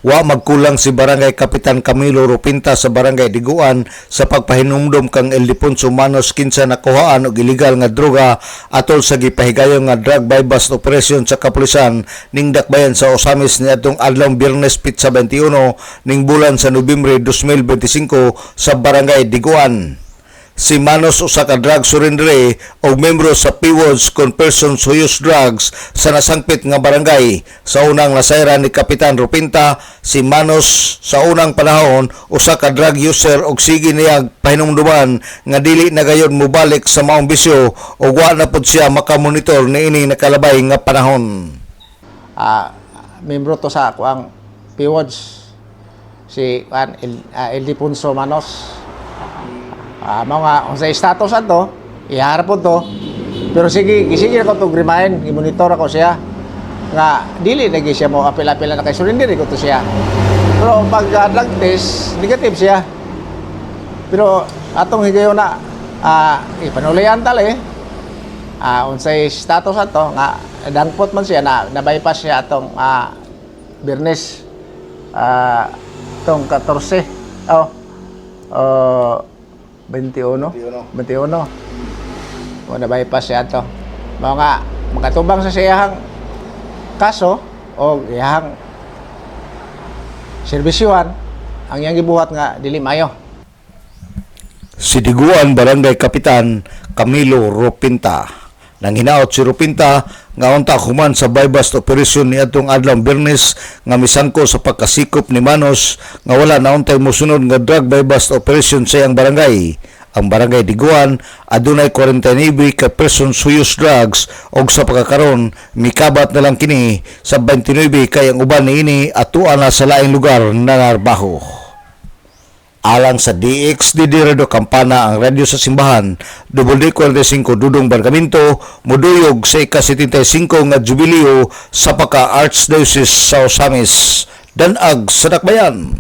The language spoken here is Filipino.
Wa magkulang si Barangay Kapitan Camilo Rupinta sa Barangay Diguan sa pagpahinumdom kang Ildefonso Manos kinsa nakuhaan og illegal nga droga atol sa gipahigayon nga drug buy bust operation sa kapulisan ning dakbayan sa Osamis niadtong adlaw Biyernes Pitsa 21 ning bulan sa Nobyembre 2025 sa Barangay Diguan. Si Manos usa ka drug surrendere o membro sa PWODs kon persons who use drugs sa nasangpit nga barangay. Sa unang nasayran ni Kapitan Rupinta, si Manos sa unang panahon usa ka drug user og sige niya pahinumduman nga dili na gayon mobalik sa maong bisyo o wa na pud siya makamonitor niini nakalabay nga panahon. Membro to sa ako ang PWODs si Ildefonso Manos. Mga sa status ato, iharap po to. Pero sige ko to remind, i-monitor ako siya. Nga, dili lagi siya mo apil-apil na kay surrender ko to siya. Pero pag drug test, negative siya. Pero atong higayon na, ipanulayan tali. Unsay status ato, nga, dangpot man siya, na-bypass siya atong Biyernes, itong 14. 21. O na-bypass siya ito. Mga makatubang sa siyahang kaso o iyahang serbisyuhan ang iyang gibuhat nga dili mayo. Si Diguan Barangay Kapitan Camilo Rupinta. Nang hinaot si Rupinta nga unta human sa buy bust operation ni atong adlaw Biyernes nga misangko sa pagkasikop ni Manos nga wala na untay mosunod nga drug buy bust operation sa iyang barangay. Ang Barangay Diguan adunay 49 ka persons who use drugs og sa pagkakaron mikabat na lang kini sa 29 kay ang uban niini atuan na sa laing lugar na narbaho. Alang sa DXDD Radio Campana ang radyo sa simbahan, WD45 Dudong Bargamento, muduyog sa ika-75 nga jubileo sa pagka-Archdiocese sa Osamis, Danag sa Dakbayan.